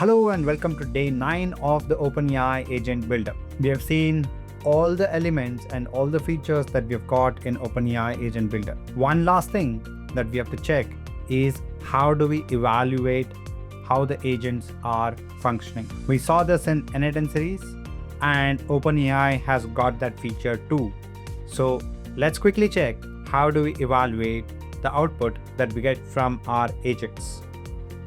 Hello and welcome to day 9 of the OpenAI Agent Builder. We have seen all the elements and all the features that we've got in OpenAI Agent Builder. One last thing that we have to check is how do we evaluate how the agents are functioning. We saw this in N8N series and OpenAI has got that feature too. So let's quickly check how do we evaluate the output that we get from our agents.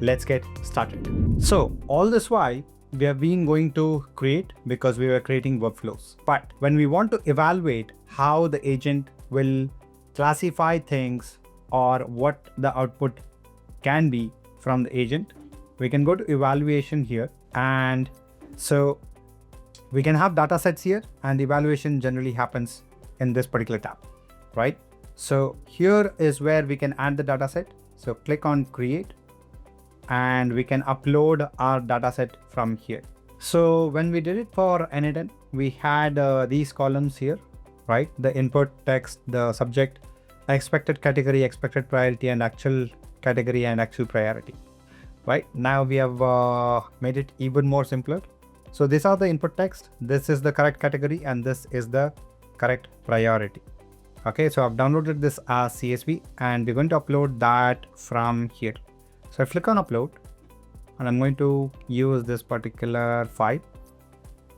Let's get started. So all this while we have been going to create because we were creating workflows. But when we want to evaluate how the agent will classify things or what the output can be from the agent, we can go to evaluation here. And so we can have data sets here, and the evaluation generally happens in this particular tab, right? So here is where we can add the data set. So click on create, and we can upload our dataset from here. So when we did it for N8N, we had these columns here, right? The input, text, the subject, expected category, expected priority, and actual category and actual priority, right? Now we have made it even more simpler. So these are the input text, this is the correct category, and this is the correct priority. Okay, so I've downloaded this as CSV and we're going to upload that from here. So I click on upload and I'm going to use this particular file,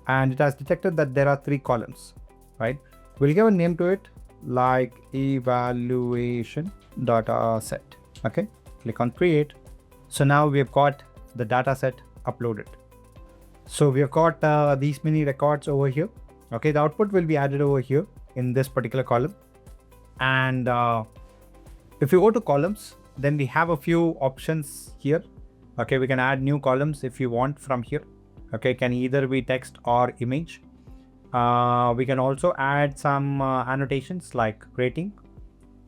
and it has detected that there are 3 columns, right? We'll give a name to it like evaluation data set. Okay, click on create. So now we've got the data set uploaded. So we've got these many records over here. Okay, the output will be added over here in this particular column. And if you go to columns, then we have a few options here. Okay, we can add new columns if you want from here. Okay, can either be text or image. We can also add some annotations like rating.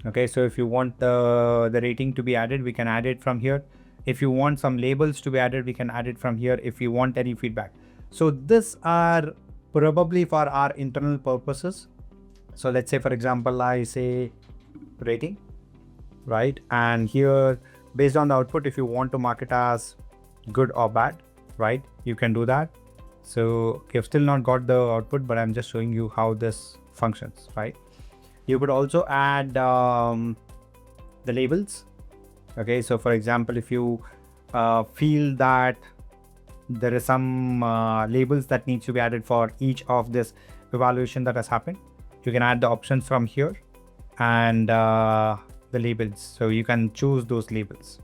Okay, so if you want the rating to be added, we can add it from here. If you want some labels to be added, we can add it from here if you want any feedback. So these are probably for our internal purposes. So let's say, for example, I say rating, right? And here, based on the output, if you want to mark it as good or bad, right, you can do that. So you've still not got the output, but I'm just showing you how this functions, right? You could also add the labels. Okay, so for example, if you feel that there is some labels that needs to be added for each of this evaluation that has happened, you can add the options from here and the labels. So you can choose those labels,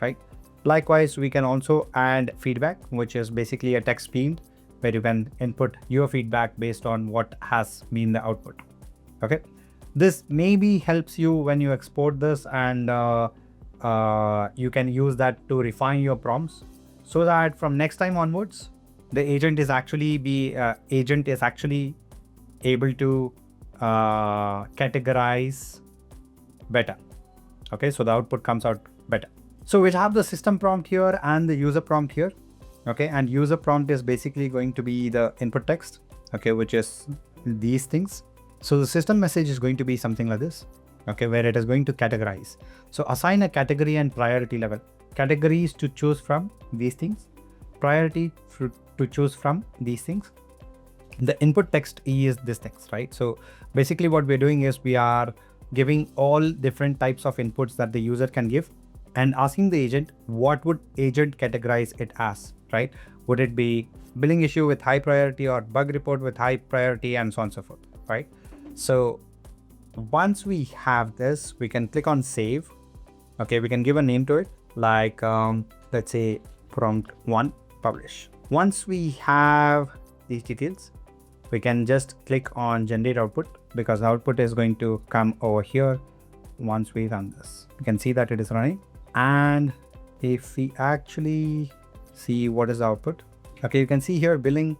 right? Likewise, we can also add feedback, which is basically a text field where you can input your feedback based on what has been the output. Okay, this maybe helps you when you export this, and you can use that to refine your prompts so that from next time onwards, the agent is actually able to categorize better. Okay, so the output comes out better. So we have the system prompt here and the user prompt here. Okay, and user prompt is basically going to be the input text, okay, which is these things. So the system message is going to be something like this, okay, where it is going to categorize. So assign a category and priority level. Categories to choose from these things, priority to choose from these things. The input text is this text, right? So basically what we're doing is we are giving all different types of inputs that the user can give and asking the agent what would agent categorize it as, right? Would it be billing issue with high priority or bug report with high priority, and so on and so forth, right? So once we have this, we can click on save. Okay, we can give a name to it like let's say prompt 1 publish. Once we have these details, we can just click on generate output, because the output is going to come over here once we run this. You can see that it is running, and if we actually see what is the output, okay, you can see here billing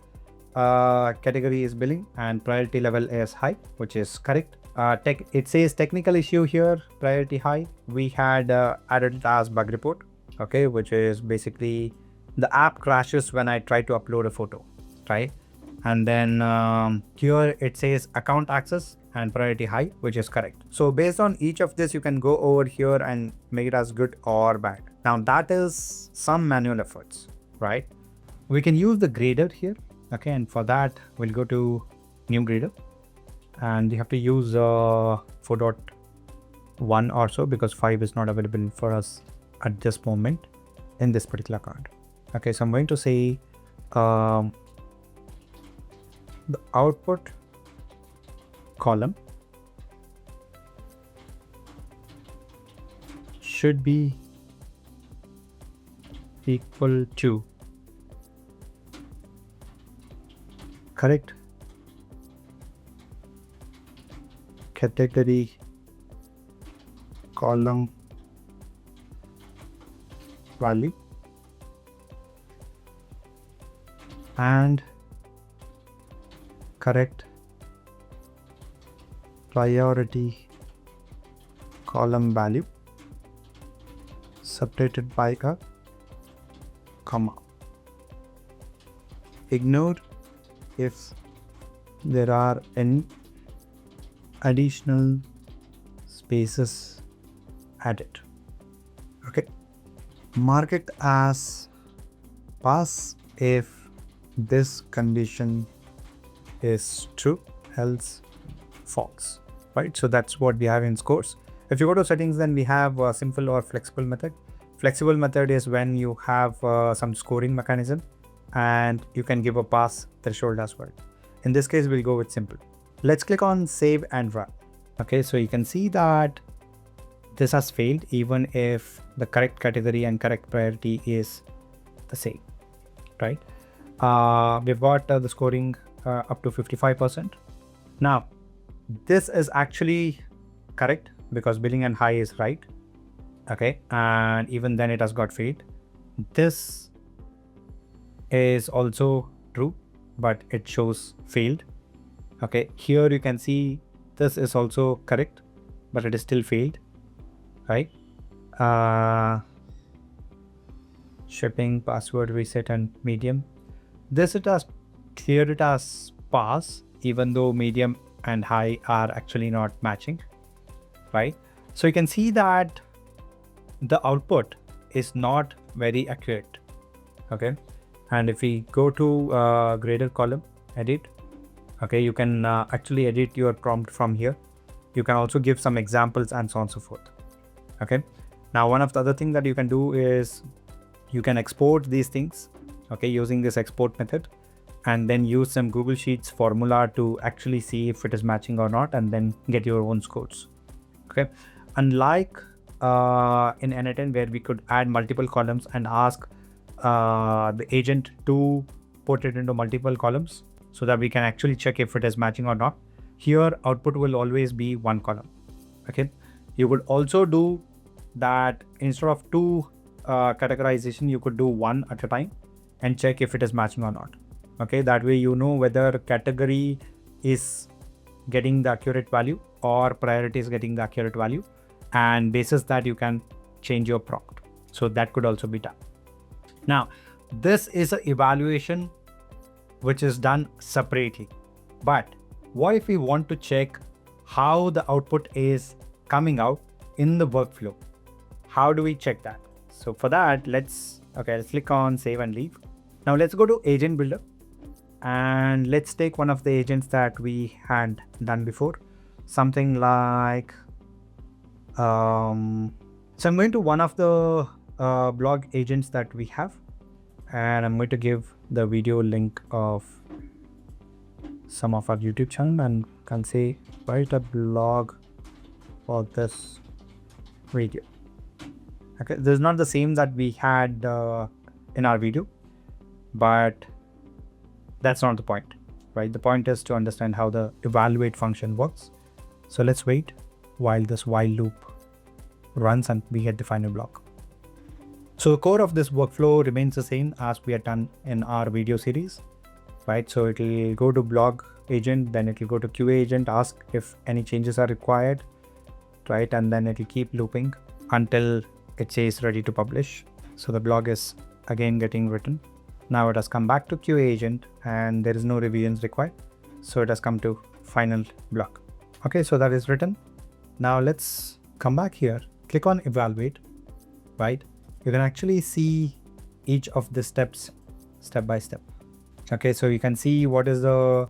category is billing and priority level is high, which is correct. It says technical issue here, priority high. We had added it as bug report, okay, which is basically the app crashes when I try to upload a photo, right? And then here it says account access and priority high, which is correct. So based on each of this, you can go over here and make it as good or bad. Now that is some manual efforts, right? We can use the grader here. Okay, and for that we'll go to new grader, and you have to use 4.1 or so, because 5 is not available for us at this moment in this particular card. Okay, so I'm going to say the output column should be equal to correct category column value and correct priority column value separated by a comma. Ignore if there are any additional spaces added. Okay, mark it as pass if this condition is true, else false, right? So that's what we have in scores. If you go to settings, then we have a simple or flexible method. Flexible method is when you have some scoring mechanism and you can give a pass threshold as well. In this case, we'll go with simple. Let's click on save and run. Okay, so you can see that this has failed even if the correct category and correct priority is the same, right? We've got the scoring up to 55%. Now, this is actually correct because billing and high is right. Okay, and even then it has got failed. This is also true, but it shows failed. Okay, here you can see this is also correct, but it is still failed, right? Shipping, password reset, and medium. This it has cleared it as pass, even though medium and high are actually not matching, right? So you can see that the output is not very accurate. Okay, and if we go to grader column, edit, okay, you can actually edit your prompt from here. You can also give some examples and so on and so forth. Okay, now one of the other things that you can do is you can export these things, okay, using this export method, and then use some Google Sheets formula to actually see if it is matching or not, and then get your own scores. Okay, unlike in n8n where we could add multiple columns and ask the agent to put it into multiple columns so that we can actually check if it is matching or not, here output will always be one column. Okay, you would also do that instead of two categorization, you could do one at a time and check if it is matching or not. Okay, that way you know whether category is getting the accurate value or priority is getting the accurate value, and basis that you can change your prompt. So that could also be done. Now, this is an evaluation which is done separately. But what if we want to check how the output is coming out in the workflow? How do we check that? So for that, let's click on save and leave. Now let's go to Agent Builder and let's take one of the agents that we had done before. Something like, so I'm going to one of the blog agents that we have, and I'm going to give the video link of some of our YouTube channel and can say write a blog for this video. Okay, this is not the same that we had in our video, but that's not the point, right? The point is to understand how the evaluate function works. So let's wait while this while loop runs and we get the final block. So the core of this workflow remains the same as we had done in our video series, right? So it will go to blog agent, then it will go to QA agent, ask if any changes are required, right? And then it will keep looping until it says ready to publish. So the blog is again getting written. Now it has come back to QA agent and there is no revisions required. So it has come to final block. Okay, so that is written. Now let's come back here, click on evaluate, right? You can actually see each of the steps step by step. Okay, so you can see what is the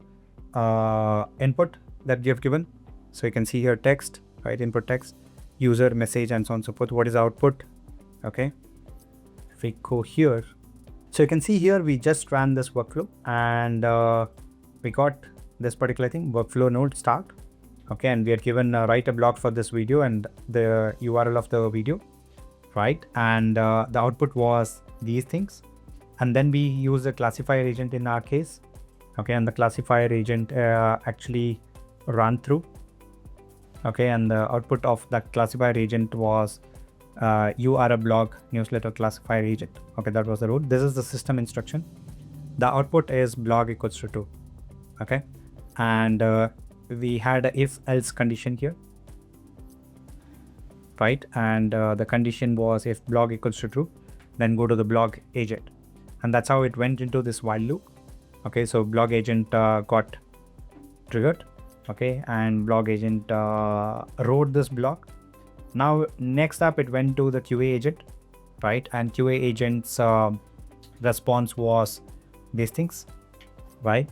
input that we have given. So you can see here text, right? Input text, user, message, and so on and so forth. What is the output? Okay, if we go here, so you can see here we just ran this workflow and we got this particular thing, workflow node start. Okay, and we are given write a blog for this video and the URL of the video, right? And the output was these things. And then we use the classifier agent in our case. Okay, and the classifier agent actually ran through. Okay, and the output of that classifier agent was you are a blog newsletter classifier agent. Okay, that was the root. This is the system instruction. The output is blog equals to 2. Okay, and we had a if else condition here, right? And the condition was if blog equals to true, then go to the blog agent. And that's how it went into this while loop. Okay, so blog agent got triggered. Okay, and blog agent wrote this blog. Now next up it went to the QA agent, right? And QA agent's response was these things, right?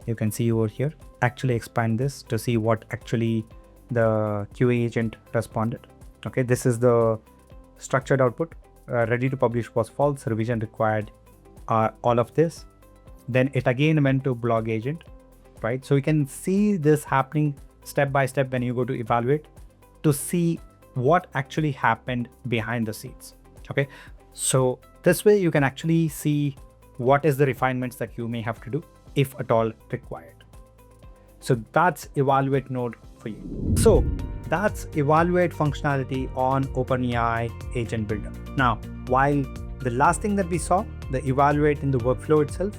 You can see over here. Actually expand this to see what actually the QA agent responded. Okay, this is the structured output. Ready to publish was false, revision required, all of this. Then it again went to blog agent, right? So you can see this happening step by step when you go to evaluate to see what actually happened behind the scenes. Okay, so this way you can actually see what is the refinements that you may have to do if at all required. So that's evaluate node for you. So that's evaluate functionality on OpenAI Agent Builder. Now, while the last thing that we saw, the evaluate in the workflow itself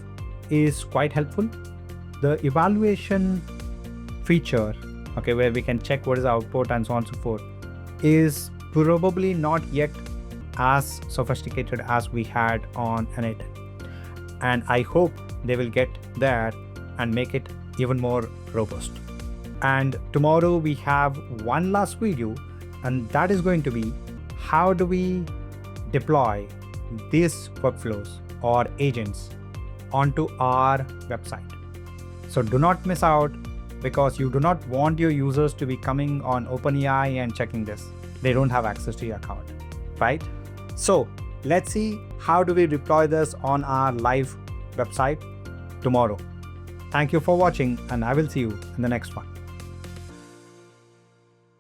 is quite helpful, the evaluation feature, okay, where we can check what is the output and so on and so forth, is probably not yet as sophisticated as we had on n8n. And I hope they will get there and make it even more robust. And tomorrow we have one last video, and that is going to be how do we deploy these workflows or agents onto our website. So do not miss out, because you do not want your users to be coming on OpenAI and checking this. They don't have access to your account, right? So let's see how do we deploy this on our live website tomorrow. Thank you for watching, and I will see you in the next one.